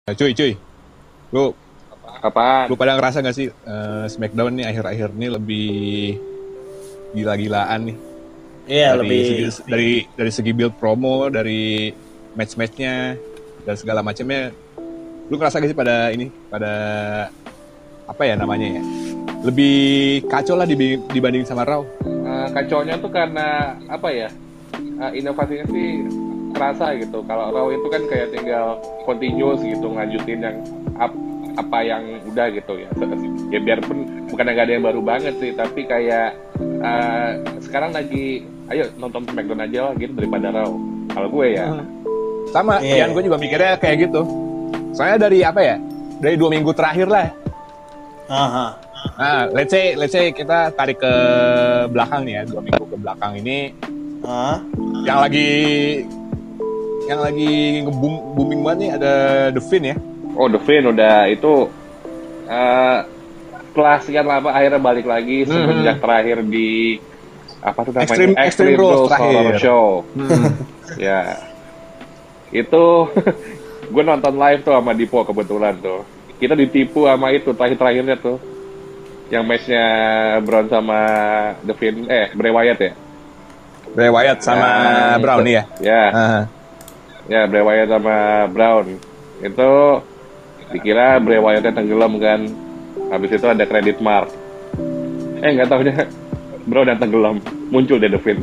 Nah, cuy, lu Apaan? lu pada ngerasa gak sih Smackdown nih akhir-akhir ini lebih gila-gilaan nih Iya dari lebih segi dari segi build promo, dari match-matchnya dan segala macamnya. Lu ngerasa gak sih pada apa ya namanya ya? Lebih kacau lah dibanding sama Raw. Kacaunya tuh karena apa ya? Inovasinya sih terasa gitu. Kalau Raw itu kan kayak tinggal continuous gitu ngajutin yang apa yang udah gitu ya. Ya biarpun bukan nggak ada yang baru banget sih, tapi kayak sekarang lagi ayo nonton Smackdown aja lah gitu daripada Raw. Kalau gue ya. Sama, Iya. Ian, gue juga mikirnya kayak gitu. Soalnya dari apa ya? Dari 2 minggu terakhir lah. aha. Nah, let's say kita tarik ke belakang nih ya, 2 minggu ke belakang ini Ah, yang lagi booming banget nih ada The Fiend ya. Oh, The Fiend udah itu setelah sekian lama akhirnya balik lagi semenjak terakhir di apa tuh namanya Extreme Rules terakhir. Horror Show. Ya, itu gue nonton live tuh sama Dipo kebetulan tuh. Kita ditipu sama itu terakhirnya tuh, yang matchnya Brown sama The Fiend, Bray Wyatt ya. Bray Wyatt sama Brown ya. Ya, Ah. ya Bray Wyatt sama Brown itu dikira Bray Wyatt-nya tenggelam kan. Habis itu ada credit mark. Nggak tahunya Brown yang tenggelam, muncul deh The Fiend.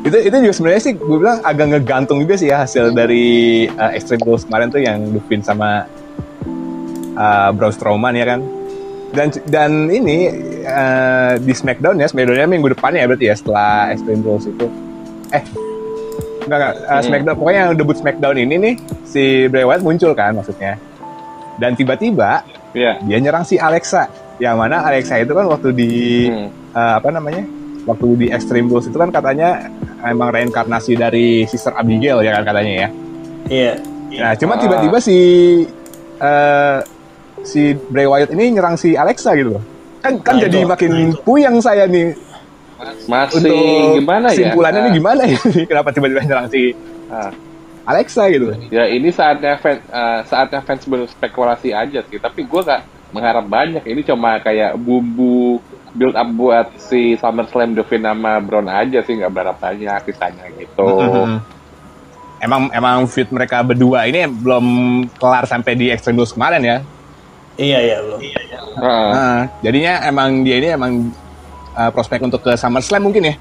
Itu juga sebenarnya sih gue bilang agak ngegantung juga sih ya hasil dari Extreme Rules kemarin tuh yang The Fiend sama Braun Strowman ya kan. Dan ini di Smackdown-nya minggu depan ya berarti ya setelah Extreme Rules itu. Enggak. Smackdown, pokoknya yang debut Smackdown ini nih si Bray Wyatt muncul kan maksudnya. Dan tiba-tiba Iya. dia nyerang si Alexa. Yang mana Alexa itu kan waktu di waktu di Extreme Rules itu kan katanya emang reinkarnasi dari Sister Abigail ya kan katanya ya. iya. Nah, cuma tiba-tiba si Bray Wyatt ini nyerang si Alexa gitu loh. Kan Nah, jadi itu. makin puyeng saya nih Masih untuk gimana ya? kesimpulannya nih gimana ya? Kenapa tiba-tiba nyerang si Ah. Alexa gitu. Ya ini saatnya fans berspekulasi aja sih. Tapi gue gak mengharap banyak. Ini cuma kayak bumbu build up buat si SummerSlam The Fiend sama Braun aja sih. Gak berharap banyak sisanya gitu. Emang fit mereka berdua ini belum kelar sampai di Extreme Rules kemarin ya. Iya belum. Ah. Nah, jadinya emang dia ini emang prospek untuk ke SummerSlam mungkin ya.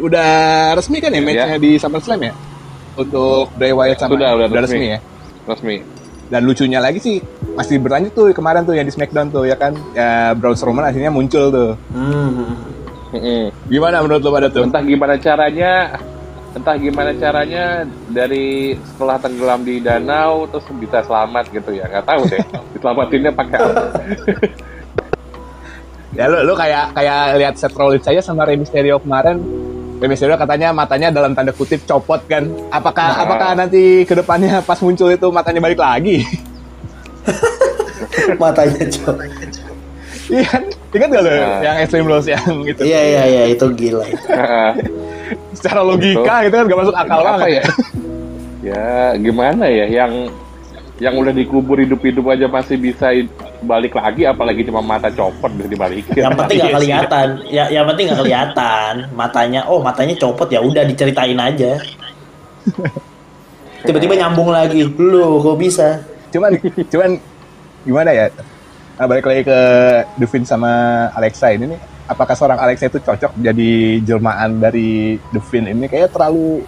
Udah resmi kan ya matchnya di SummerSlam ya? Untuk Bray Wyatt sama Udah resmi ya. Resmi. Dan lucunya lagi sih masih berlanjut tuh kemarin tuh yang di Smackdown tuh ya kan. Ya, Braun Strowman akhirnya muncul tuh. Gimana menurut lo pada tuh? Entah gimana caranya dari setelah tenggelam di danau terus bisa selamat gitu ya. Nggak tahu deh. Diselamatinnya pakai apa. Ya lo kayak lihat Seth Rollins aja sama Rey Mysterio kemarin. Rey Mysterio katanya matanya dalam tanda kutip copot kan. Apakah nanti ke depannya pas muncul itu matanya balik lagi? Matanya coba. Iya kan? Ingat gak lo yang Extreme Rules yang itu? Iya itu gila. Secara logika gitu kan gak masuk akal Apa banget ya? Ya gimana ya, yang udah dikubur hidup-hidup aja masih bisa balik lagi, apalagi cuma mata copot bisa dibalikin. Yang penting nggak Iya sih. kelihatan. Yang penting nggak kelihatan. Matanya copot ya udah diceritain aja. Tiba-tiba nyambung lagi. Loh, kok bisa? Cuman gimana ya? Nah, balik lagi ke The Fiend sama Alexa ini nih. Apakah seorang Alexa itu cocok jadi jelmaan dari The Fiend ini? Kayaknya terlalu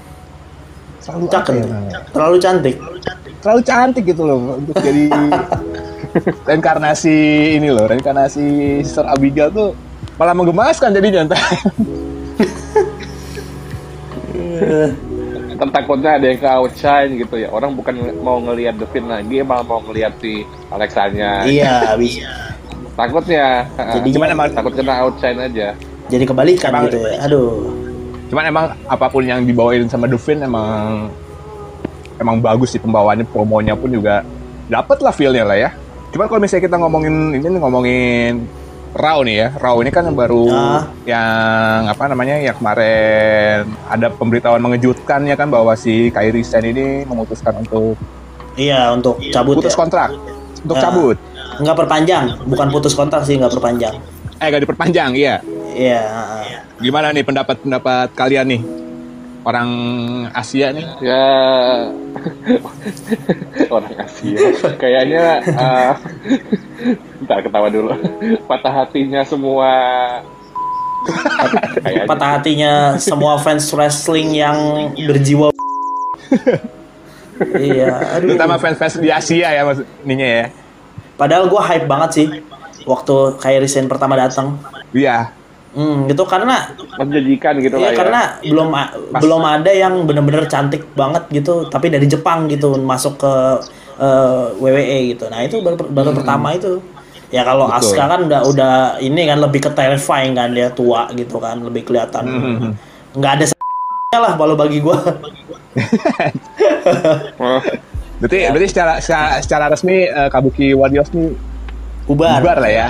apa Cakep. ya namanya? Terlalu cantik. Terlalu cantik gitu loh untuk jadi reinkarnasi Sister Abigail tuh malah menggemaskan jadinya entah. Takutnya ada yang ke outshine gitu ya. Orang bukan mau ngelihat The Fiend lagi, malah mau ngelihat si Alexanya. Iya, bisa. Takutnya. Jadi Cuman emang Takut kena outshine aja. Jadi kebalikan Emang- gitu ya. Aduh. Cuman emang apapun yang dibawain sama The Fiend emang bagus sih pembawaannya, promonya pun juga dapet lah feel-nya lah ya. Cuman kalau misalnya kita ngomongin Raw nih ya, Raw ini kan yang baru yang apa namanya yang kemarin ada pemberitahuan mengejutkan ya kan bahwa si Kairi Sane ini memutuskan untuk Iya, untuk cabut Putus ya. kontrak. Untuk Ya. cabut. Nggak perpanjang, bukan putus kontrak sih, nggak perpanjang. Gak diperpanjang, iya. Iya. Gimana nih pendapat kalian nih? Orang Asia nih. Ya orang Asia kayaknya bentar ketawa dulu. Patah hatinya semua kayaknya. Patah hatinya semua fans wrestling yang berjiwa. Iya, aduh. Terutama fans-fans di Asia ya maksudnya ya. Padahal gue hype banget sih waktu Kairi Sane pertama datang. Iya. Gitu karena menjanjikan gitu iya, lah ya. karena belum ada yang bener-bener cantik banget gitu, tapi dari Jepang gitu masuk ke WWE gitu. Nah itu baru pertama itu. Ya kalau Betul. Asuka kan udah ini kan lebih ke terrifying kan, dia tua gitu kan, lebih kelihatan nggak ada lah kalau bagi gue. Berarti secara resmi Kabuki Warriors nih bubar lah ya.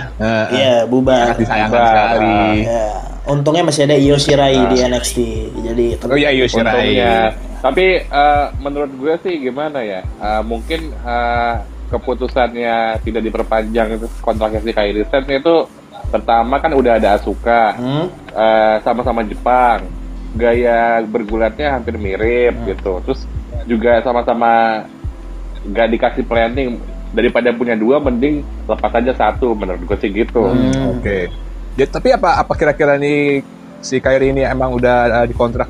Iya, bubar. Sangat disayangkan Bubar. sekali. Ya, untungnya masih ada Io Shirai di NXT. Jadi Oh iya, Io Shirai. Untungnya. Tapi menurut gue sih gimana ya? Mungkin keputusannya tidak diperpanjang itu kontraknya si Kairi Sane itu pertama kan udah ada Asuka, sama-sama Jepang, gaya bergulatnya hampir mirip gitu. Terus juga sama-sama nggak dikasih planning, daripada punya dua mending lepas aja satu, menurut gue sih gitu. Oke. Ya, tapi apa kira-kira nih si Kairi ini emang udah dikontrak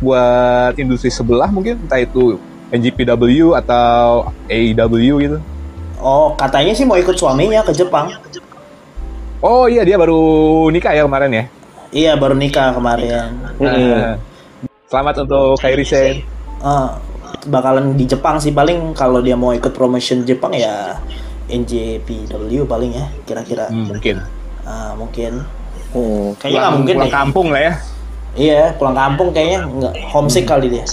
buat industri sebelah mungkin, entah itu NJPW atau AEW gitu? Oh, katanya sih mau ikut suaminya ke Jepang. Oh iya, dia baru nikah ya kemarin ya? Iya, baru nikah kemarin. Selamat untuk Kairi Sane. Bakalan di Jepang sih paling, kalau dia mau ikut promotion Jepang ya NJPW paling ya, kira-kira. Mungkin. Mungkin. Kayaknya nggak mungkin pulang deh. kampung lah ya. Iya, pulang kampung kayaknya nggak, homesick kali dia.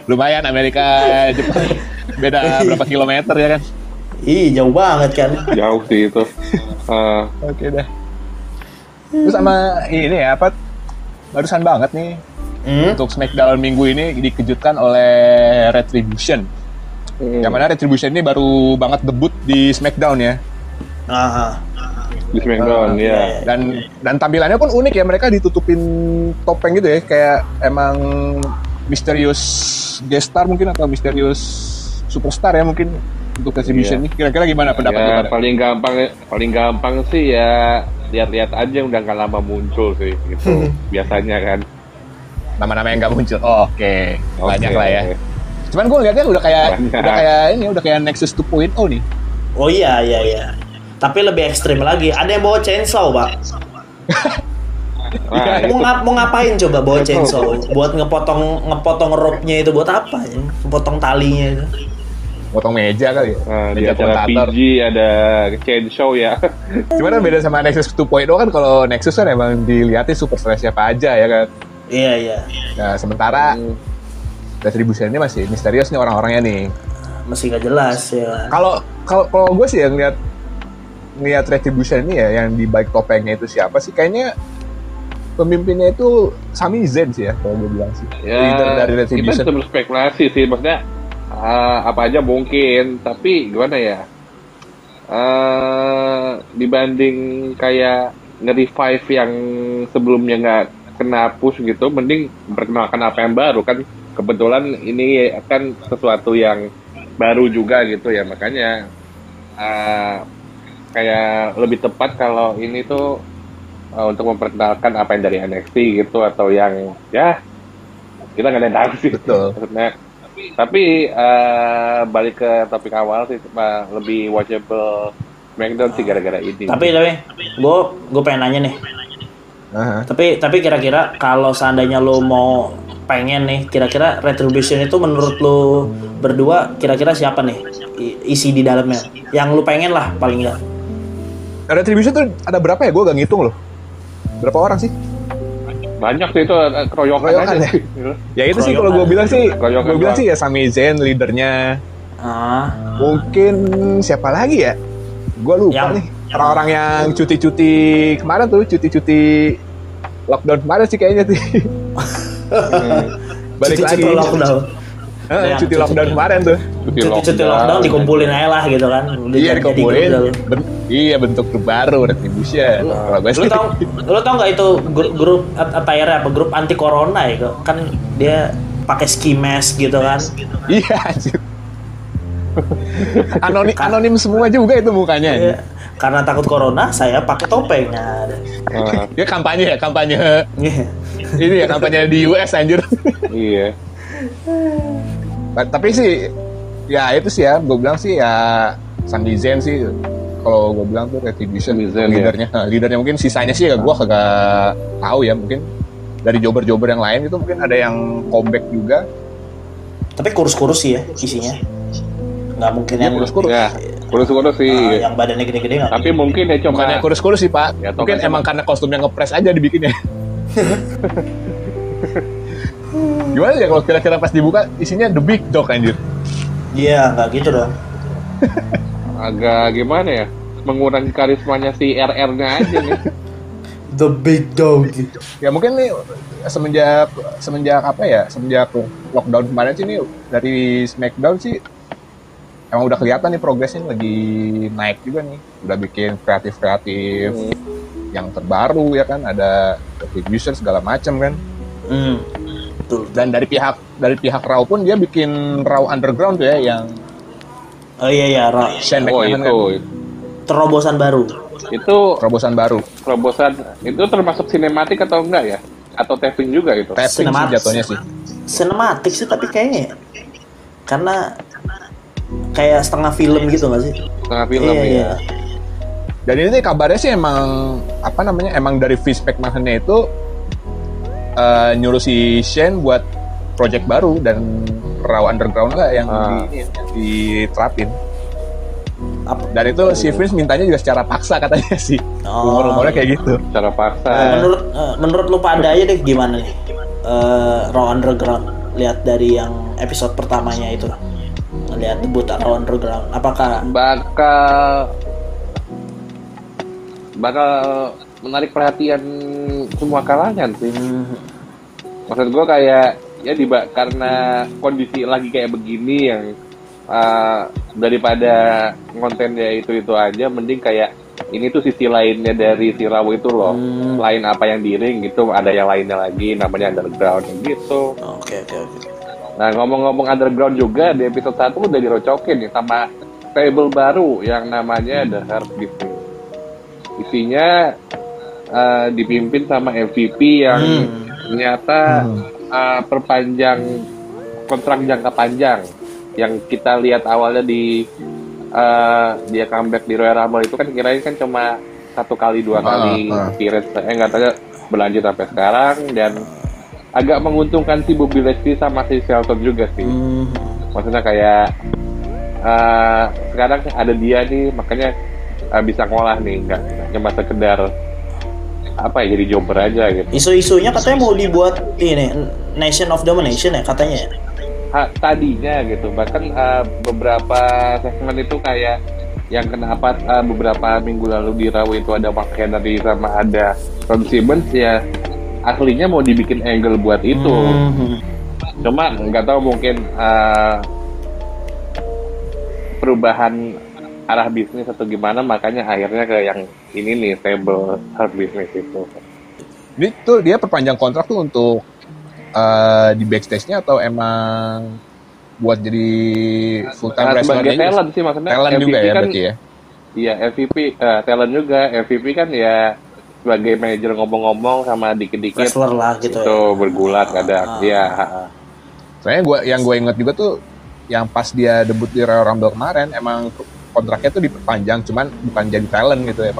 Lumayan Amerika Jepang beda berapa kilometer ya kan? Ih, jauh banget kan. Jauh sih itu. Oke dah. Terus sama ini ya, barusan banget nih untuk SmackDown minggu ini dikejutkan oleh Retribution. Yang mana Retribution ini baru banget debut di SmackDown ya. Di SmackDown ya. Dan tampilannya pun unik ya, mereka ditutupin topeng gitu ya, kayak emang misterius guest star mungkin atau misterius superstar ya mungkin untuk Retribution ini. Kira-kira gimana pendapat lu Ya, pada? paling gampang sih ya lihat-lihat aja, udah nggak lama muncul sih gitu. Biasanya kan. Nama-nama yang nggak muncul. Oke. Banyak lah ya. Cuman gue lihatnya udah kayak Nexus 2.0 nih. Oh iya. Tapi lebih ekstrim lagi. Ada yang bawa chainsaw, Pak. Nah, Mau ngapain coba bawa chainsaw? Buat ngepotong rope-nya itu buat apa ya? Potong talinya itu. Potong meja kali ya. di Meja acara komentator. PG ada chain show ya. Cuman kan beda sama Nexus 2.0 kan, kalau Nexus kan emang dilihatin superstar siapa aja ya kan. Iya. Nah sementara Retribution ini masih misterius nih orang-orangnya nih. Masih gak jelas ya. Kalau gue sih yang lihat Retribution ini ya, yang di balik topengnya itu siapa sih? Kayaknya pemimpinnya itu Sami Zayn sih ya, kalau gue bilang sih. Leader dari Kita Retribution. bisa berspekulasi sih, maksudnya apa aja mungkin, tapi gimana ya? Dibanding kayak nge-revive yang sebelumnya nggak kena push gitu, mending perkenalkan apa yang baru kan. Kebetulan ini kan sesuatu yang baru juga gitu ya, makanya kayak lebih tepat kalau ini tuh untuk memperkenalkan apa yang dari NXT gitu, atau yang ya kita nggak ada yang tahu sih. Betul. Maksudnya, tapi balik ke topik awal sih, lebih watchable SmackDown sih gara-gara ini. Tapi gue pengen nanya nih. Tapi kira-kira kalau seandainya lo mau pengen nih, kira-kira Retribution itu menurut lo berdua kira-kira siapa nih isi di dalamnya? Yang lo pengen lah paling nggak. Retribution tuh ada berapa ya? Gue gak ngitung loh. Berapa orang sih? Banyak sih itu, keroyokan aja. Ya? Ya itu sih kalau gue bilang sih, Keroyokan ya Sami Zayn leadernya. Mungkin siapa lagi ya? Gue lupa nih. Orang-orang yang cuti-cuti kemarin tuh, cuti-cuti lockdown kemarin sih kayaknya sih. Balik lagi. Lockdown. Cuti lockdown kemarin tuh. Cuti lockdown dikumpulin aja lah gitu kan. Iya dikumpulin. Iya bentuk grup baru Retribution. Lo tau nggak itu grup attire apa? Grup anti corona ya kan dia pakai ski mask gitu kan. Iya anjir. Anonim semua juga itu mukanya. Iya. Karena takut corona saya pakai topeng. Dia kampanye. Iya. Ini ya kampanye di US anjir. Iya. Tapi sih ya itu sih ya gue bilang sih ya Sami Zayn sih kalau gue bilang tuh Retribution leadernya ya. Leadernya mungkin sisanya sih ya gue kagak tahu ya, mungkin dari jobber yang lain itu mungkin ada yang comeback juga, tapi kurus-kurus sih ya isinya, nggak mungkin yang kurus-kurus ya, kurus-kurus sih yang badannya gede-gede nggak, tapi mungkin ya cuma bukannya kurus-kurus sih pak ya, mungkin emang karena kostumnya ngepres aja dibikinnya. Gimana ya kalau kira-kira pas dibuka isinya The Big Dog anjir. Iya nggak gitu dong. Agak gimana ya, mengurangi karismanya si RR-nya aja nih. The Big Dog. Ya mungkin nih semenjak apa ya, semenjak lockdown kemarin sih nih dari SmackDown sih emang udah kelihatan nih progresnya lagi naik juga nih, udah bikin kreatif yang terbaru ya kan, ada Retribution segala macam kan. Betul. Dan dari pihak Raw pun dia bikin Raw Underground tuh ya yang iya Raw. Shane McMahon itu terobosan baru. Itu terobosan itu termasuk sinematik atau enggak ya? Atau taping juga itu? Taping sih jatuhnya sih. Sinematik sih tapi kayaknya karena kayak setengah film gitu nggak sih? Setengah film iya. Dan ini kabarnya sih emang emang dari Vince McMahon-nya itu nyuruh si Shane buat project baru dan Raw Underground lah yang diterapin. Dan itu si Vince mintanya juga secara paksa katanya sih. Rumor-rumornya kayak gitu. Secara paksa. Menurut lu pada aja deh gimana nih Raw Underground? Lihat dari yang episode pertamanya itu, lihat debut Raw Underground. Apakah bakal menarik perhatian semua kalangan sih. Maksud gue kayak ya karena kondisi lagi kayak begini yang daripada kontennya itu aja, mending kayak ini tuh sisi lainnya dari si Raw itu loh. Lain apa yang di ring gitu, ada yang lainnya lagi namanya Underground gitu. Oke. Nah ngomong-ngomong Underground juga di episode 1 udah dirocokin nih sama stable baru yang namanya The Hurt gitu. Isinya dipimpin sama MVP yang ternyata perpanjang kontrak jangka panjang yang kita lihat awalnya di dia comeback di Royal Rumble itu kan kirain kan cuma 1 kali 2 kali period, nggak tahu berlanjut sampai sekarang, dan agak menguntungkan si Bobby Lashley sama si Shelton juga sih. Maksudnya kayak sekarang ada dia nih, makanya bisa ngolah nih, nggak cuma sekedar jadi jobber aja gitu. Isu-isunya katanya mau dibuat ini Nation of Domination ya katanya. Tadinya gitu, bahkan beberapa segmen itu kayak yang kenapa beberapa minggu lalu di Raw itu ada Mark Henry sama ada Ron Simmons, ya aslinya mau dibikin angle buat itu. Cuma nggak tahu mungkin perubahan arah bisnis atau gimana, makanya akhirnya ke yang ini nih, stable hard business itu. Ini tuh dia perpanjang kontrak tuh untuk di backstage-nya atau emang buat jadi full time wrestler sebagai talent sih maksudnya. Talent MVP juga ya kan, berarti ya. Iya, MVP talent juga. MVP kan ya sebagai manajer ngomong-ngomong sama dikit-dikit wrestler lah gitu itu ya. Bergulat kadang. Iya, Soalnya yang gue inget juga tuh yang pas dia debut di Royal Rumble kemarin emang kontraknya tuh diperpanjang, cuman bukan jadi talent gitu ya,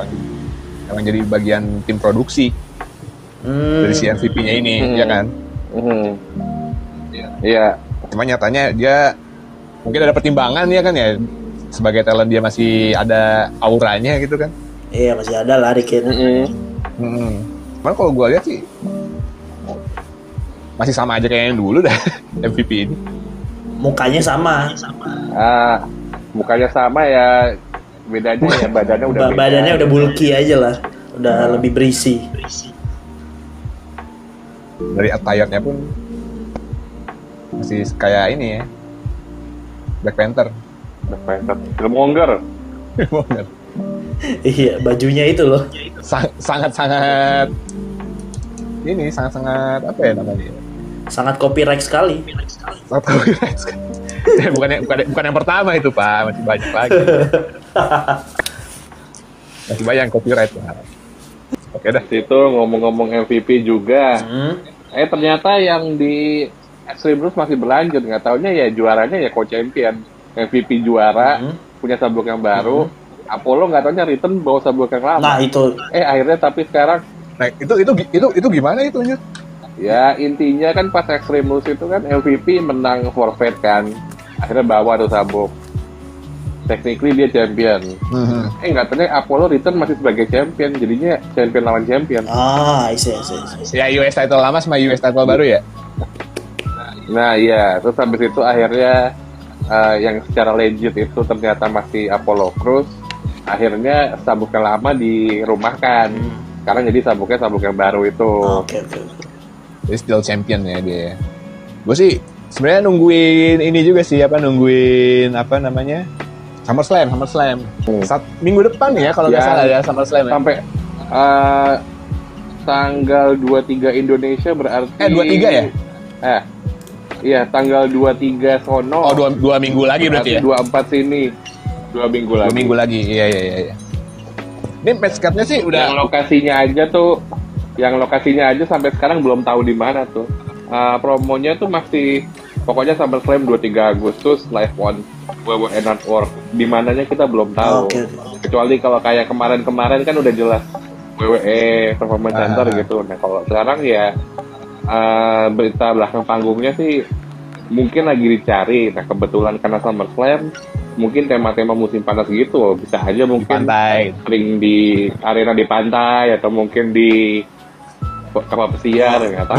emang jadi bagian tim produksi dari si MVP-nya ini, ya kan? Iya. Cuma nyatanya dia mungkin ada pertimbangan ya kan ya, sebagai talent dia masih ada auranya gitu kan? Iya masih ada lah dikit. Cuman kalau gue lihat sih masih sama aja kayak yang dulu dah MVP ini. Mukanya sama. Mukanya sama ya, bedanya ya badannya udah badannya udah bulky aja lah, udah lebih berisi. Dari attire-nya pun masih kayak ini ya, Black Panther. Killmonger. Iya, bajunya itu loh. Sangat-sangat ini sangat-sangat apa ya namanya? Sangat copyright sekali. Sangat copyright. bukan yang pertama itu, Pak, masih banyak lagi. Masih banyak yang copyright, Pak. Oke dah. Situ ngomong-ngomong MVP juga. Ternyata yang di Extreme Rules masih berlanjut, nggak taunya ya juaranya ya co-champion. MVP juara, punya sabuk yang baru. Apollo nggak taunya return bawa sabuk yang lama. Nah itu. Akhirnya tapi sekarang. Nah itu gimana itu Nyut? Ya intinya kan pas Extreme Rules itu kan MVP menang forfeit kan. Akhirnya bawa tuh sabuk. Technically dia champion. Nggak taunya Apollo return masih sebagai champion. Jadinya champion lawan champion. Isi. Ya US title lama sama US title baru ya? Nah iya, terus habis itu akhirnya yang secara legit itu ternyata masih Apollo Crews. Akhirnya sabuk yang lama dirumahkan. Sekarang jadi sabuk yang baru itu. Oke. Jadi still champion ya dia. Gue sih sebenarnya nungguin ini juga sih nungguin SummerSlam. Minggu depan ya kalau nggak salah ya SummerSlam. Sampai tanggal 23 Indonesia berarti 23 ya? Iya, tanggal 23 sono. Oh, dua minggu lagi berarti ya? 24 sini. 2 minggu lagi. 2 minggu lagi, iya. Ini match card-nya sih udah... Yang lokasinya aja sampai sekarang belum tahu di mana tuh. Promonya tuh masih... Pokoknya SummerSlam 23 Agustus, live on WWE Network. Di mananya kita belum tahu. Kecuali kalau kayak kemarin-kemarin kan udah jelas WWE Performance Center gitu. Nah, kalau sekarang ya... berita belakang panggungnya sih mungkin lagi dicari. Nah kebetulan karena SummerSlam mungkin tema-tema musim panas gitu, bisa aja mungkin sering di arena di pantai atau mungkin di kapal pesiar, nggak tahu.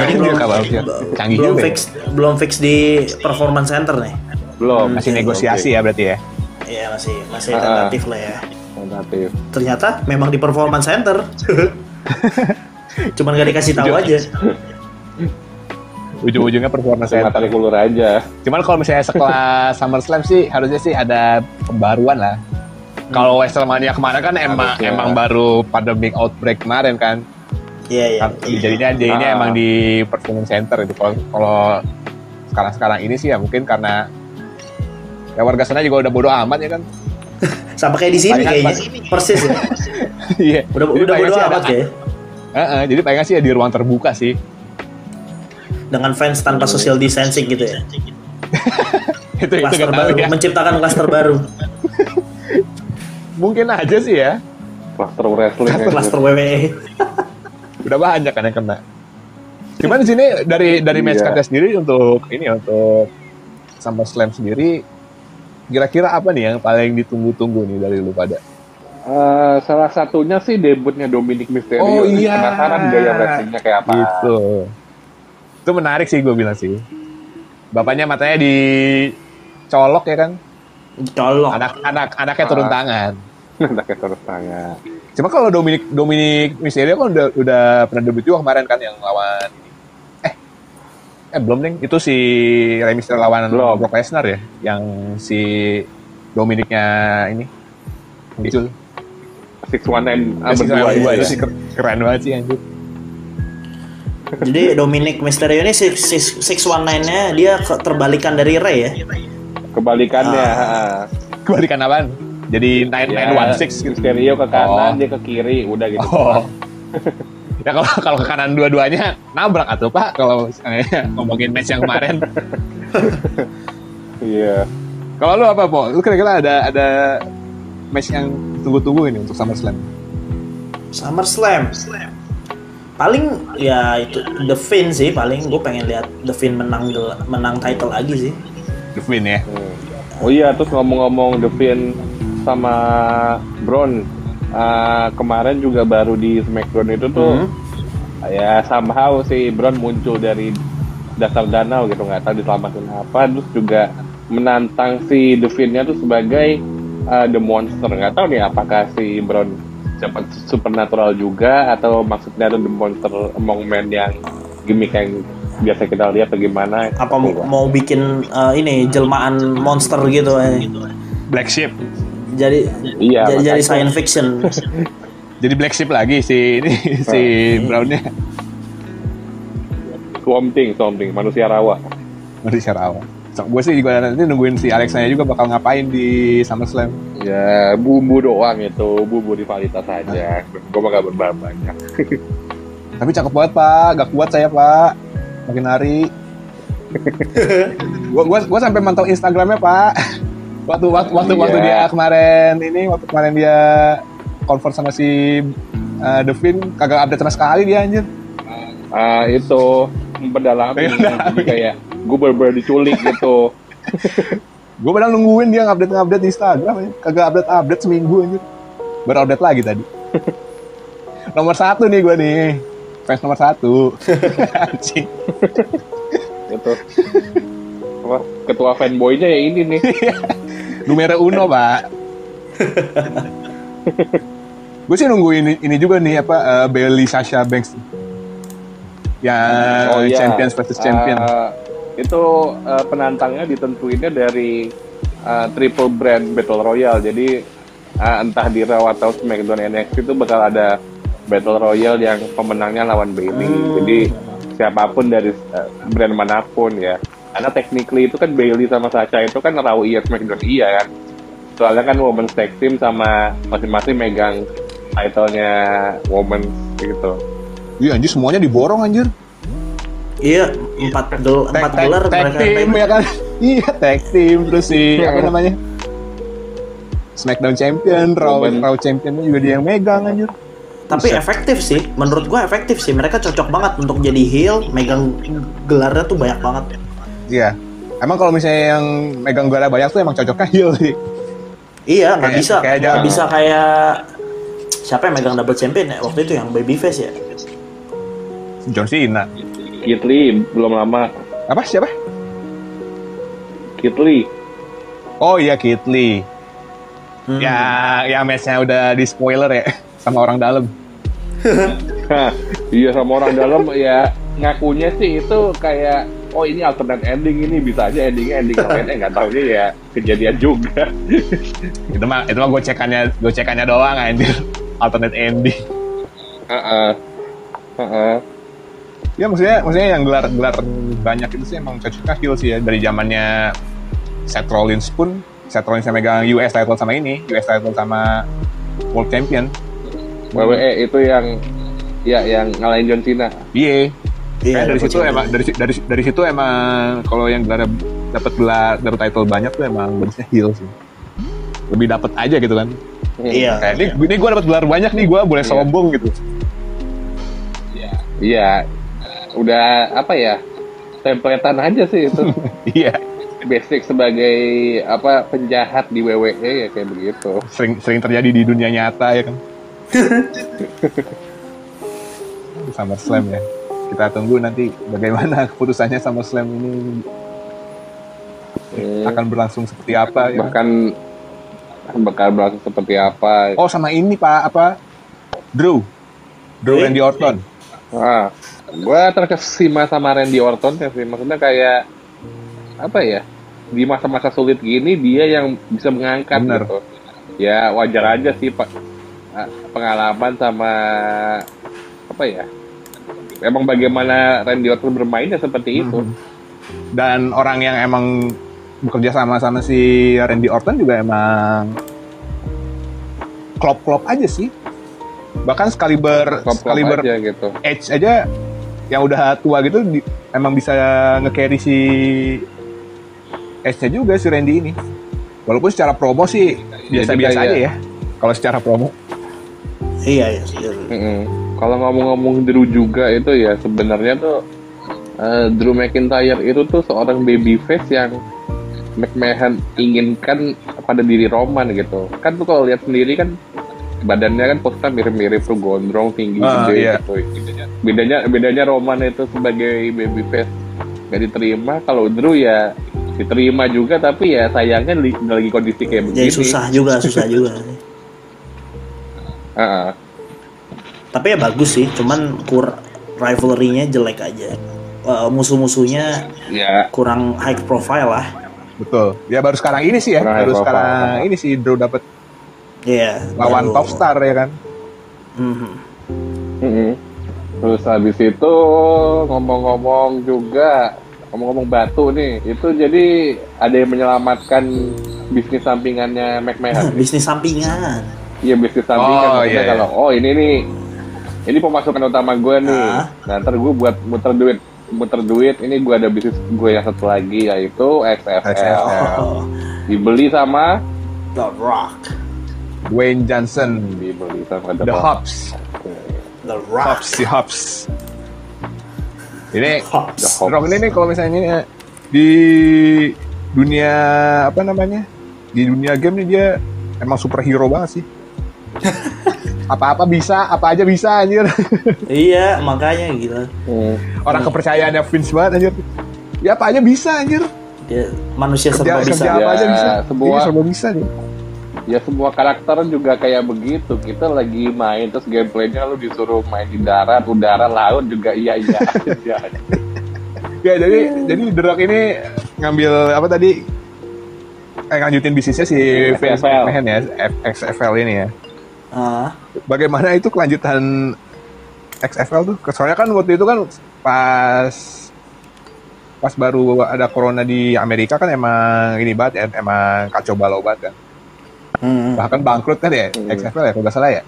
Belum fix di Performance Center nih. Belum. Masih negosiasi ya berarti ya? Iya masih tentatif lah ya. Tentatif. Ternyata memang di Performance Center. Cuman gak dikasih tahu aja. Ujung-ujungnya Performance Center. Tarik ulur aja. Cuman kalau misalnya sekelas SummerSlam sih harusnya sih ada pembaruan lah. Kalau WrestleMania kemarin kan emang baru pandemic outbreak kemarin kan. Iya. Jadinya emang di Performance Center itu. Kalau sekarang ini sih ya mungkin karena ya warga sana juga udah bodo amat ya kan. Sama kayak di sini kayaknya. Persis ya. Iya. Udah bodo amat ya. Jadi paling sih ya di ruang terbuka sih. Dengan fans tanpa social distancing gitu ya. itu baru ya. Menciptakan klaster baru. Mungkin aja sih ya. Klaster wrestling. Klaster WWE. Udah banyak kan yang kena. Cuman di sini dari match card sendiri untuk SummerSlam sendiri kira-kira apa nih yang paling ditunggu-tunggu nih dari lu pada? Salah satunya sih debutnya Dominic Mysterio. Oh iya. Penasaran gaya wrestlingnya kayak apa. Gitu. Itu menarik sih gue bilang sih. Bapaknya matanya dicolok ya kan? Colok. Anaknya turun tangan. Anaknya turun tangan. Cuma kalau Dominic Mysterio kan udah pernah debut juga kemarin kan yang lawan belum nih. Itu si Rey Mysterio lawan Brock Lesnar ya, yang si Dominicnya ini muncul. 619 berdua itu sih keren banget sih anjir. Jadi Dominic Mysterio ini 619-nya dia terbalikan dari Rey ya? Kebalikannya. Kebalikan apaan? Jadi 916 gitu. Mysterio ke kanan, dia ke kiri, udah gitu. Ya kalau ke kanan dua-duanya nabrak atuh Pak kalau ngomongin match yang kemarin. Iya. Kalau lu apa, Po? Lu kira-kira ada match yang tunggu-tunggu ini untuk SummerSlam? Paling ya itu The Finn sih, paling gue pengen lihat The Finn menang title lagi sih. The Finn ya. Oh iya, terus ngomong-ngomong The Finn sama Braun, kemarin juga baru di SmackDown itu tuh ya somehow si Braun muncul dari dasar danau gitu, nggak tahu diselamatin apa, terus juga menantang si The Finn-nya tuh sebagai The Monster. Nggak tahu nih apakah si Braun dapat supernatural juga atau maksudnya ada The Monster Among Men yang gimmick yang biasa kita lihat bagaimana. Apa mau bikin ini jelmaan monster gitu Black Sheep. Jadi Iya, jadi science fiction. Jadi Black Sheep lagi si Brownnya. Swamp Thing, manusia rawa. Manusia rawa. So, gue sih juga nanti nungguin si Alexanya juga bakal ngapain di SummerSlam. Ya, bumbu doang itu, bumbu rivalitas aja. Gue mah gak berbahan banyak. Tapi cakep banget Pak, gak kuat saya Pak. Makin hari. Gue sampai mantau Instagramnya Pak. Waktu dia kemarin dia conference sama si The Finn, kagak update sama sekali dia anjir. Itu memperdalami. Jadi kayak gue bener-bener diculik gitu. Gue padahal nungguin dia ngupdate di Instagram, kagak update seminggu anjir. Baru update lagi tadi. Nomor 1 nih gue nih, fans nomor 1. Anjing. Itu apa? Ketua fanboynya ya ini nih. Numero 1 Pak. Gue sih nungguin ini juga nih apa Bayley Sasha Banks. Ya Champions versus Champion. Itu penantangnya ditentuinnya dari Triple Brand Battle Royale. Jadi entah di Raw atau SmackDown NXT itu bakal ada Battle Royale yang pemenangnya lawan Bayley. Jadi siapapun dari brand manapun ya. Karena technically itu kan Bayley sama Sasha itu kan Raw iya, SmackDown iya kan. Soalnya kan Women's Tag Team sama masing-masing megang title-nya Women gitu. Iya anjir, semuanya diborong anjir. Iya, 4 gelar tag team ya kan. Iya, tag team terus si apa namanya? SmackDown Champion, Raw Champion juga dia yang megang anjir. Tapi efektif sih, menurut gua efektif sih. Mereka cocok banget untuk jadi heel, megang gelarnya tuh banyak banget. Iya. Emang kalau misalnya yang megang gelar banyak tuh emang cocoknya heel sih. Iya, nggak bisa kayak siapa yang megang double champion ya waktu itu yang babyface ya? John Cena. Keith Lee belum lama. Apa siapa? Keith Lee. Oh iya Keith Lee. Ya match-nya udah di spoiler ya sama orang dalam. Iya sama orang dalam ya ngakunya sih itu kayak ini alternate ending, ini bisa aja endingnya ending lain, nggak tahunya ya kejadian juga. itu mah gocekannya doang anjir. Alternate ending. Ya maksudnya yang gelar banyak itu sih emang cocoknya heel sih ya, dari zamannya Seth Rollins yang megang US title sama World Champion. WWE itu yang ngalahin John Cena. Iya. Dari situ emang kalau yang dapat gelar title banyak tuh emang bagusnya heel sih. Lebih dapat aja gitu kan. Iya. Kayak ini gue dapat gelar banyak nih, gue boleh sombong gitu. Iya. Udah apa ya? Templatean aja sih itu. Iya. Basic sebagai penjahat di WWE ya kayak begitu. Sering terjadi di dunia nyata ya kan. SummerSlam ya. Kita tunggu nanti bagaimana keputusannya SummerSlam ini akan berlangsung seperti apa ya. Bakal berlangsung seperti apa. Oh sama ini Pak Drew Randy Orton. Gue terkesima sama Randy Orton ya sih. Maksudnya kayak apa ya, di masa-masa sulit gini dia yang bisa mengangkat. Bener. Gitu. Ya wajar aja sih Pak, pengalaman sama apa ya, emang bagaimana Randy Orton bermainnya seperti itu. Dan orang yang emang bekerja sama si Randy Orton juga emang klop aja sih. Bahkan Excalibur aja gitu. Edge aja yang udah tua gitu emang bisa nge-carry si Edge-nya juga si Randy ini. Walaupun secara promo sih biasa-biasa aja ya. Kalau secara promo. Iya. Kalau ngomong-ngomong Drew juga itu ya sebenarnya tuh Drew McIntyre itu tuh seorang babyface yang McMahon inginkan pada diri Roman gitu. Kan tuh kalau lihat sendiri kan badannya kan posnya mirip-mirip tuh, gondrong, tinggi, gede gitu. Bedanya Roman itu sebagai babyface nggak diterima, kalau Drew ya diterima juga, tapi ya sayangnya lagi kondisi kayak begini. Jadi susah juga. Uh-uh. Tapi ya bagus sih, cuman rivalry-nya jelek aja. musuh-musuhnya kurang high profile lah. Betul. Ya baru sekarang ini sih ya. Baru sekarang ini sih Drew dapat lawan top star ya kan. Terus habis itu ngomong-ngomong batu nih, itu jadi ada yang menyelamatkan bisnis sampingannya McMahon. Bisnis sampingan. Iya, bisnis sampingan. Kalau ini pemasukan utama gue nih. Nah, ntar gue buat muter duit. Ini gue ada bisnis gue yang satu lagi, yaitu XFL. Dibeli sama The Rock, Dwayne Johnson. Dibeli sama The Hobbs. The Rock. Hobbs. Ini Hobbs. Rock ini kalau misalnya di dunia apa namanya? Di dunia game nih dia emang superhero banget sih. Apa aja bisa anjir. Iya, makanya gitu. Orang kepercayaannya Vince banget anjir. Ya apa aja bisa anjir. Dia manusia serba bisa. Kerja apa aja bisa. Serba bisa nih. Ya semua karakter juga kayak begitu. Kita lagi main terus gameplaynya lu disuruh main di darat, udara, laut juga iya aja. Ya jadi The Rock ini ngambil apa tadi? Lanjutin bisnisnya si Vince McMahon ya, XFL ini ya. Bagaimana itu kelanjutan XFL tuh? Soalnya kan waktu itu kan pas baru ada corona di Amerika kan emang ini banget ya, emang kacau balau banget kan. Bahkan bangkrut kan ya XFL ya kalau nggak salah ya.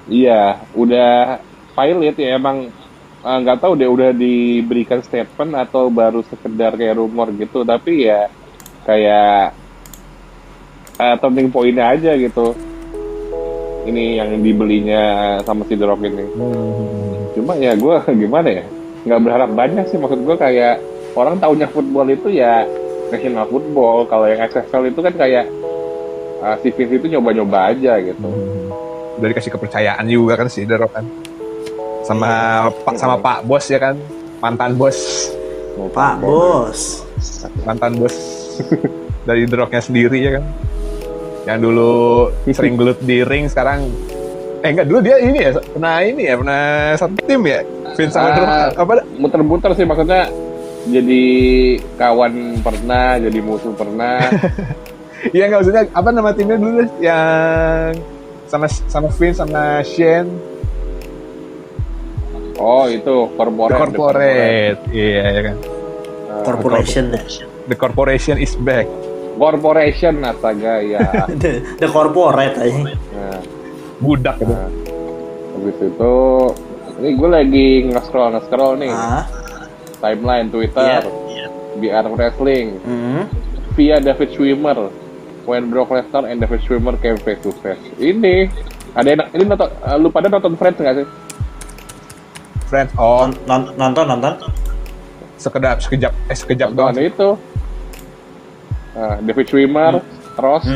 Iya, udah pilot ya emang nggak tahu deh udah diberikan statement atau baru sekedar kayak rumor gitu, tapi ya kayak turning point aja gitu. Ini yang dibelinya sama si The Rock ini. Cuma ya gue gimana ya, nggak berharap banyak sih. Maksud gue kayak orang taunya football itu ya national football. Kalau yang XFL itu kan kayak si Vince itu nyoba-nyoba aja gitu. Udah dikasih kepercayaan juga kan si The Rock kan. Sama Pak Bos ya kan, mantan bos. Pak Bos. Mantan bos dari The Rock-nya sendiri ya kan. Yang dulu sering gelut di ring, sekarang enggak, dulu dia pernah satu tim ya. Vince sama The Rock apa muter-muter sih, maksudnya jadi kawan pernah, jadi musuh pernah. Iya nggak, maksudnya apa nama timnya dulu yang sama Vince sama Shane. Oh itu Corporate. Iya ya kan. Corporation. The Corporation is back. Corporation astaga ya. The Corporate aja. Budak gitu. Habis itu ini gue lagi nge-scroll nih. Timeline Twitter. BR Wrestling. Via David Schwimmer. When Brock Lesnar and David Schwimmer came face to face. Ini nonton, lu pada nonton Friends nggak sih? Friends, nonton. Sekejap doang. Itu. David Schwimmer, Ross,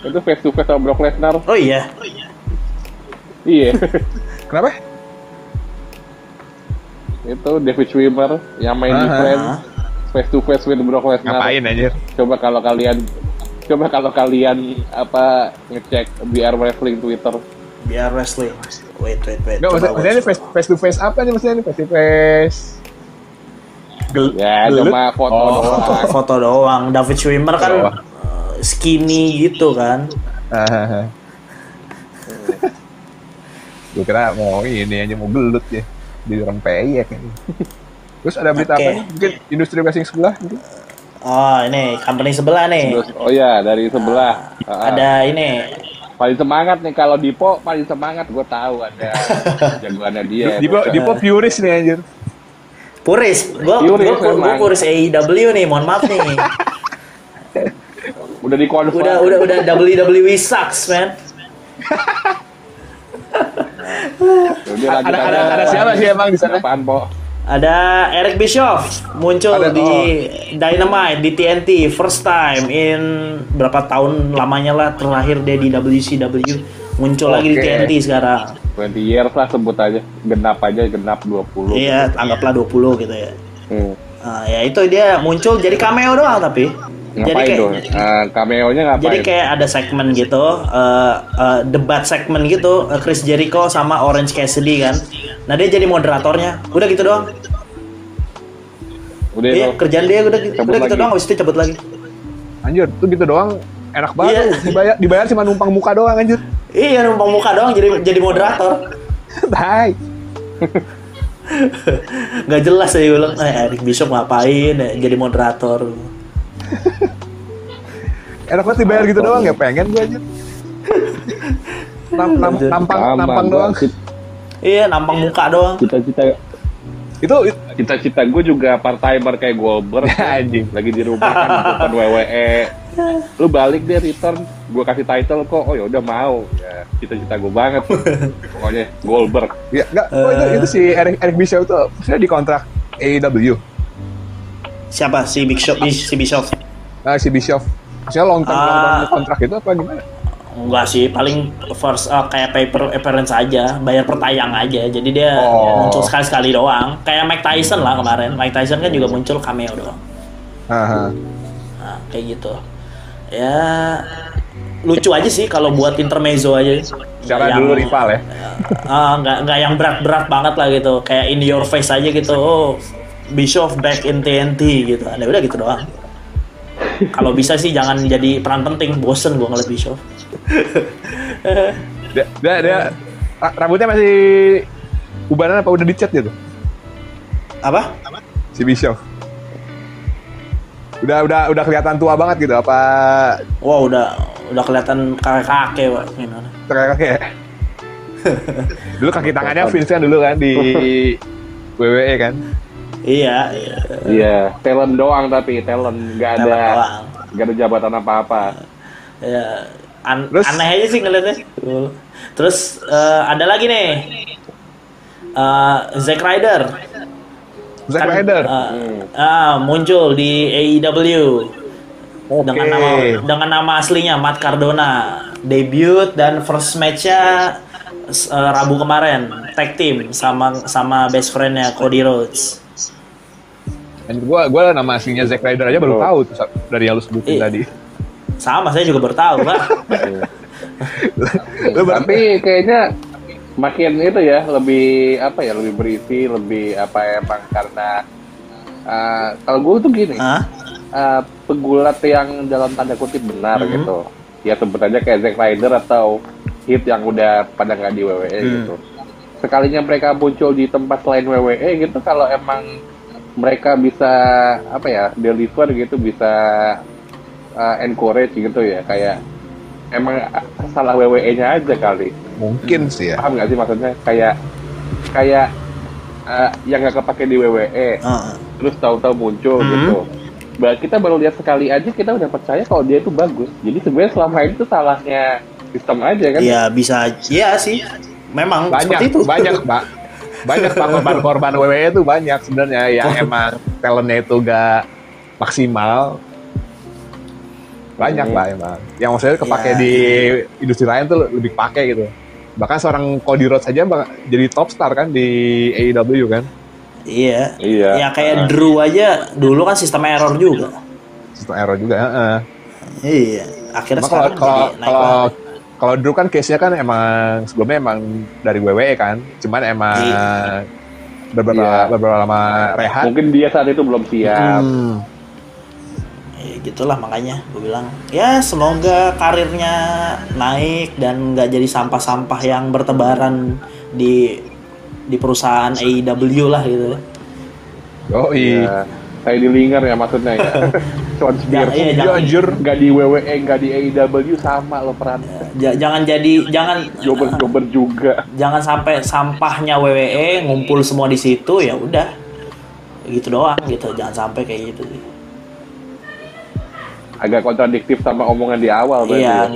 itu face to face sama Brock Lesnar. Oh iya. Iya. Kenapa? Itu David Schwimmer yang main di Friends, face to face with Brock Lesnar. Ngapain anjir? Coba kalau kalian ngecek BR Wrestling Twitter. BR Wrestling. Wait. Nggak, maksudnya ini face to face apa nih maksudnya ini? Face to face cuma foto doang. Foto doang. David Schwimmer kan skinny gitu kan. Gue kira mau ini aja, mau gelut ya di rempeyek ini. Terus ada berita apa nih? Mungkin industri wrestling sebelah mungkin? Oh ini company sebelah nih. Oh ya, dari sebelah. Ada ini. Paling semangat nih kalau Dipo, paling semangat gue tahu ada jagoannya dia. Dipo purist nih anjir. Puris, gue puris AEW nih, mohon maaf nih. Udah dikonfirm. Udah WWE sucks, man. Ada siapa sih emang di sana? Apaan, Po? Ada Eric Bischoff muncul di Dynamite di TNT first time in berapa tahun lamanya lah, terakhir dia di WCW, muncul lagi di TNT sekarang. 20 years lah sebut aja, genap 20. Iya, anggaplah 20 gitu ya. Nah, ya itu dia muncul jadi cameo doang tapi. Ngapain tuh? Cameo-nya ngapain? Jadi kayak ada segmen gitu, debat segmen gitu, Chris Jericho sama Orange Cassidy kan. Nah dia jadi moderatornya, udah gitu doang. Udah Iya, itu. kerjaan dia udah Cabut gitu lagi. doang, habis itu cabut lagi. Anjir, tuh gitu doang enak banget. Iya. Tuh. Dibayar cuma numpang muka doang anjir. Iya, numpang muka doang jadi moderator. Tai. Nggak jelas saya bilang, Eric Bishop ngapain ya, jadi moderator. Enak banget dibayar gitu doang, ya pengen gue anjir. Nampang doang. Iya, nampang muka doang. Cita-cita gue juga part-timer kayak Goldberg. Anjing. Lagi di rumah kan bukan WWE. Lu balik deh return, gue kasih title kok. Oh ya udah mau. Ya, cita-cita gue banget. Pokoknya Goldberg. Ya, enggak, itu si Eric Bischoff itu saya di kontrak AEW. Siapa? Si Bishop. Si Bischoff. Maksudnya long term kontrak itu apa gimana? Enggak sih, paling first kayak paper appearance aja, bayar per tayang aja. Jadi dia muncul sekali-sekali doang. Kayak Mike Tyson lah kemarin. Mike Tyson kan juga muncul cameo doang. Nah, kayak gitu. Ya lucu aja sih kalau buat intermezzo aja. Cara dulu rival ya. Nggak yang berat-berat banget lah gitu. Kayak in your face aja gitu. Oh, Bischoff back in TNT gitu. Ada udah gitu doang. Kalau bisa sih jangan jadi peran penting, bosen gua ngeliat Bischoff. dia rambutnya masih ubanan apa udah dicat gitu? Apa? Si Bischoff. Udah kelihatan tua banget gitu apa? Wah, udah kelihatan kakek-kakek, Pak. Gimana? Kakek. Dulu kaki tangannya Vince kan dulu kan di WWE kan. Iya, talent doang tapi talent nggak ada jabatan apa-apa. Ya, aneh aja sih ngeliatnya. Terus ada lagi nih, Zack Ryder. Muncul di AEW dengan nama aslinya Matt Cardona, debut dan first match-nya Rabu kemarin, tag team sama best friend-nya Cody Rhodes. Gue nama aslinya Zack Ryder aja baru tahu tuh, dari yang lu sebutin tadi. Sama, saya juga baru tahu, Pak. Tapi kayaknya makin itu ya, lebih berisi, lebih emang karena kalau gue tuh gini, pegulat yang dalam tanda kutip benar gitu. Ya sebut aja kayak Zack Ryder atau Hit yang udah pada nggak di WWE gitu. Sekalinya mereka muncul di tempat selain WWE gitu, kalau emang mereka bisa deliver gitu, bisa encourage gitu ya, kayak emang salah WWE-nya aja kali. Mungkin sih ya. Paham nggak sih maksudnya? Kayak yang nggak kepake di WWE, terus tahu-tahu muncul gitu. Kita baru lihat sekali aja kita udah percaya kalau dia itu bagus. Jadi sebenarnya selama ini tuh salahnya sistem aja kan? Iya bisa, iya sih. Memang seperti itu. Banyak korban WWE itu banyak sebenarnya yang emang talentnya itu gak maksimal. Banyak lah emang. Yang maksudnya kepake di industri lain tuh lebih kepake gitu. Bahkan seorang Cody Rhodes saja jadi top star kan di AEW kan. Iya. Ya kayak Drew aja dulu kan sistem error juga. Iya. Akhirnya kalau Drew kan case-nya kan emang sebelumnya emang dari WWE kan. Cuman emang beberapa lama rehat. Mungkin dia saat itu belum siap. Ya gitulah, makanya gue bilang ya semoga karirnya naik dan nggak jadi sampah-sampah yang bertebaran di perusahaan AEW lah gitu. Oh iya. Kayak di Linger ya maksudnya ya. Nggak di WWE, nggak di AEW sama lo peran. Jangan Jobber juga. Jangan sampai sampahnya WWE ngumpul semua di situ, ya udah gitu doang gitu. Jangan sampai kayak gitu sih. Agak kontradiktif sama omongan di awal. Iya,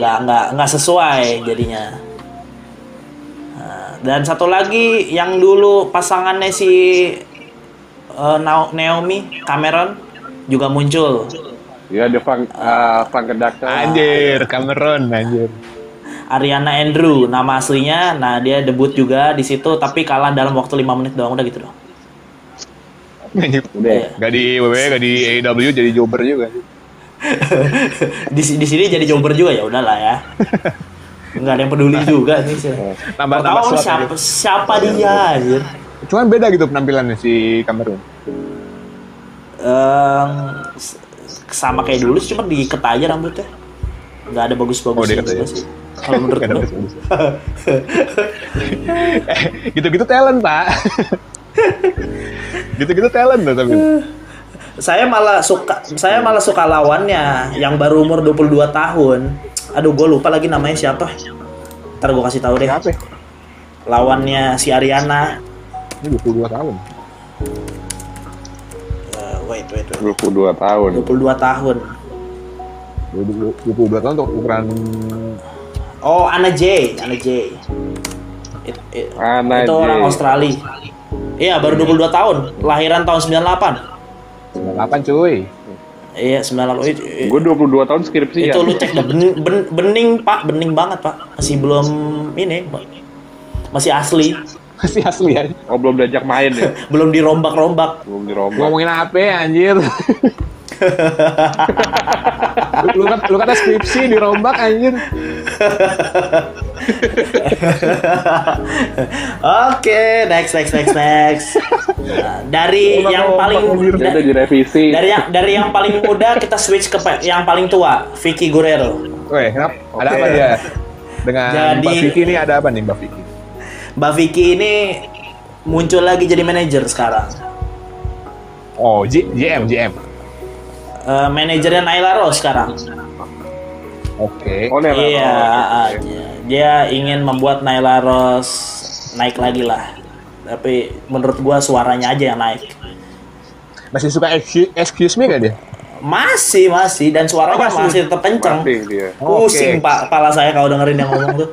nggak sesuai jadinya. Dan satu lagi yang dulu pasangannya si Naomi Cameron juga muncul. Iya, dia Frank Kedakta. Anjir, Cameron anjir. Ariana Andrew nama aslinya. Nah, dia debut juga di situ tapi kalah dalam waktu 5 menit doang, udah gitu doang. Udah. Gak di WWE, gak di AEW, jadi jobber juga. di sini jadi jobber juga, ya udahlah ya. Nggak ada yang peduli juga nih. Tahu siapa dia anjir. Cuman beda gitu penampilannya si Cameron. Sama kayak dulu sih, cuma diikat aja rambutnya. Nggak ada bagus-bagusnya juga sih. Kalau menurut gue. Gitu-gitu talent, Pak. Gitu-gitu talent loh tapi. Saya malah suka lawannya yang baru umur 22 tahun. Aduh, gue lupa lagi namanya siapa. Ntar gue kasih tahu deh. Siapa? Lawannya si Ariana. Ini 22 tahun. Wait. 22 tahun. 22 tahun. 22 tahun untuk ukuran. Oh, Anna Jay. Anna Itu Jay. orang Australia. Iya, baru 22 tahun. Lahiran tahun 98. 98 cuy. Iya, 98. Gue 22 tahun skripsi ya. Itu lu cek dah, bening Pak, bening banget Pak. Masih belum ini, masih asli. Masih asli ya. Oh, belum diajak main ya? Belum dirombak-rombak. Belum dirombak. Ngomongin apa ya, anjir? lu kata skripsi dirombak anjir. Oke, next. Nah, dari yang paling Udah direvisi. dari yang paling muda kita switch ke yang paling tua, Vicky Guerrero. Weh, kenapa? Ada apa dia? Dengan Jadi- Mbak Vicky ini ada apa nih Mbak Vicky? Mbak Vicky ini muncul lagi jadi manajer sekarang. Oh, GM. Manajernya Nyla Rose sekarang. Oke. Oh, Nela. Iya, Oh, oke. dia ingin membuat Nyla Rose naik lagi lah. Tapi menurut gua suaranya aja yang naik. Masih suka excuse me gak dia? Masih dan suaranya Oh, masih. masih tetap kenceng. Masih dia. Pusing Oke. Pak, kepala saya kalau dengerin yang ngomong tuh.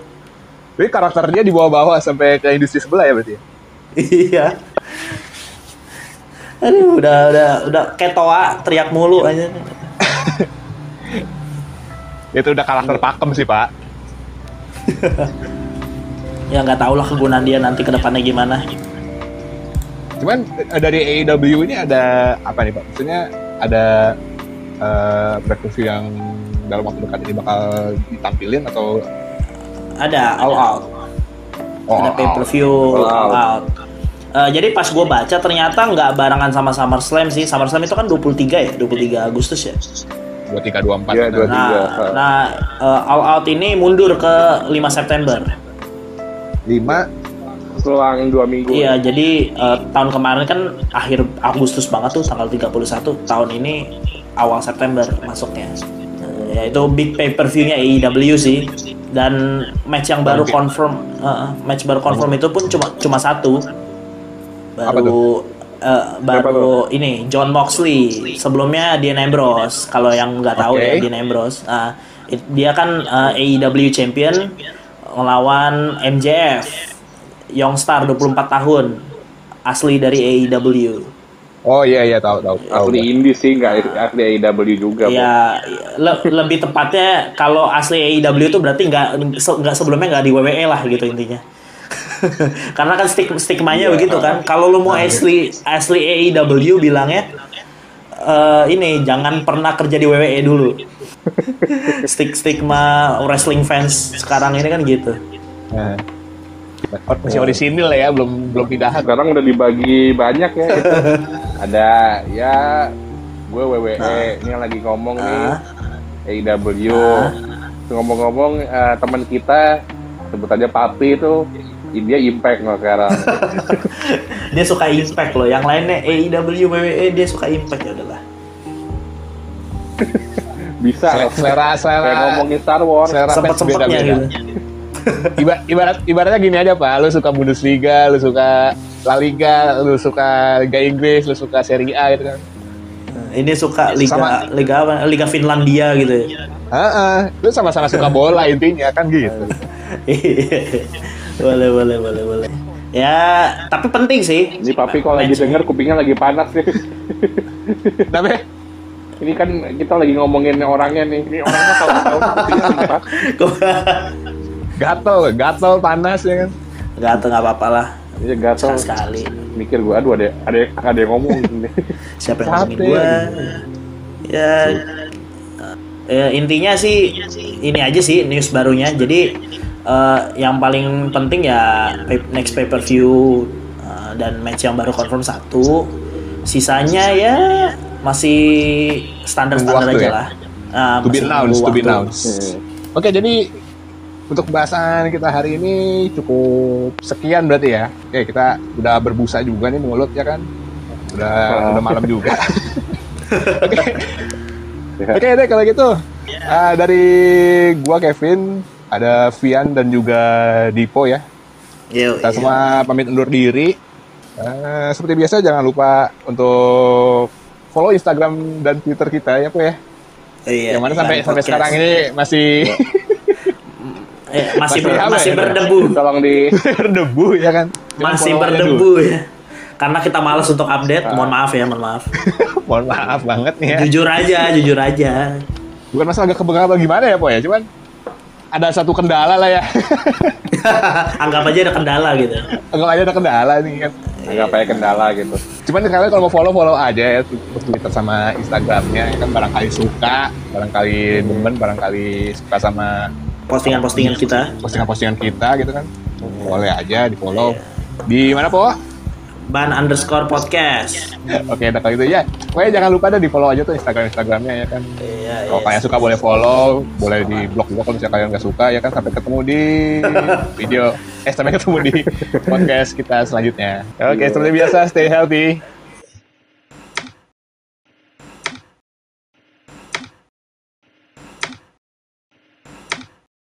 Jadi karakternya dibawa-bawa sampai ke industri sebelah ya berarti? Iya. Aduh, udah kayak toa teriak mulu aja. Itu udah karakter pakem sih Pak. Ya nggak tahu lah kegunaan dia nanti ke depannya gimana. Cuman dari AEW ini ada apa nih Pak? Maksudnya ada preview yang dalam waktu dekat ini bakal ditampilin atau Ada All Out. Oh, Ada All pay per view All All Out. Out. Jadi pas gue baca ternyata nggak barengan sama SummerSlam sih. SummerSlam itu kan 23 ya, 23 Agustus ya. 2324? Iya, 23. Nah, All Out ini mundur ke 5 September. 5 Selang 2 minggu. Iya, jadi tahun kemarin kan akhir Agustus banget tuh, tanggal 31. Tahun ini awal September masuknya. Ya itu big pay per view-nya AEW sih. Dan match yang baru confirm, itu pun cuma satu. Apa tuh? Baru ini John Moxley. Sebelumnya Dean Ambrose. Kalau yang nggak tahu Oke. ya, Dean Ambrose. Dia kan AEW champion melawan MJF, Youngstar 24 tahun, asli dari AEW. Oh iya tahu. Asli indie sih, nggak asli AEW juga. Ya, lebih tepatnya kalau asli AEW itu berarti nggak sebelumnya nggak di WWE lah gitu intinya. Karena kan stigmanya begitu kan. Kalau lu mau asli AEW bilangnya ini jangan pernah kerja di WWE dulu. Stigma wrestling fans sekarang ini kan gitu. Nah. Masih orisinil ya, belum pindahan. Sekarang udah dibagi banyak ya. Gitu. Ada ya gue WWE ini yang lagi ngomong nih AEW. Ngomong-ngomong teman kita sebut aja Papi itu dia Impact loh sekarang. Dia suka Impact loh. Yang lainnya AEW, WWE dia suka Impact ya udahlah. Bisa Selera kayak ngomongin Star Wars. Sempet-sempetnya gitu. Ibaratnya gini aja Pak, lu suka Bundesliga, lu suka La Liga, lu suka Liga Inggris, lu suka Serie A gitu kan. Ini suka Sama. Liga apa? Liga Finlandia gitu ya. Lu sama-sama suka bola intinya kan gitu. boleh. Ya, tapi penting sih. Ini Papi kalau lagi denger kupingnya lagi panas nih. Tapi Ini kan kita lagi ngomongin orangnya nih. Ini orangnya tahu kupingnya apa? gatel panas ya kan. Gatel nggak apa-apa lah. Iya gatel Sekali. Mikir gue, aduh ada yang ngomong gini. Siapa yang ngomongin gua? Ya, intinya sih ini aja sih news barunya. Jadi yang paling penting ya next pay per view dan match yang baru confirm 1. Sisanya ya masih standar-standar Tunggu waktu aja ya? lah. To be Masih announced, nunggu to be waktu. announced. Oke, jadi untuk pembahasan kita hari ini cukup sekian berarti ya. Oke, kita udah berbusa juga nih mulut ya kan. Udah malam juga. Oke deh kalau gitu. Dari gua Kevin, ada Vian dan juga Dipo ya. Kita semua pamit undur diri. Seperti biasa jangan lupa untuk follow Instagram dan Twitter kita ya, Po ya. Iya, Yang mana sampai sekarang ini masih masih Masih berdebu. Tolong di berdebu ya kan. Jangan Masih follow aja berdebu dulu. ya. Karena kita malas untuk update, mohon maaf ya, mohon maaf. Mohon maaf banget nih ya. Jujur aja. Bukan masalah agak kebengar atau gimana ya, Po ya. Cuman ada satu kendala lah ya. Anggap aja ada kendala gitu. Anggap aja ada kendala nih kan. nggak pakai kendala gitu. Cuman kalian kalau mau follow aja ya Twitter sama Instagramnya kan, barangkali suka, barangkali demen, barangkali suka sama Postingan-postingan kita. postingan kita gitu kan. Boleh aja di follow. Di mana, Po? ban_podcast. Oke, udah kalau gitu ya. Pokoknya jangan lupa di follow aja tuh Instagramnya ya kan. Iya. Kalau kalian suka boleh follow, boleh di blog juga kalau misalnya kalian nggak suka ya kan. Sampai ketemu di sampai ketemu di podcast kita selanjutnya. Oke, seperti biasa, stay healthy.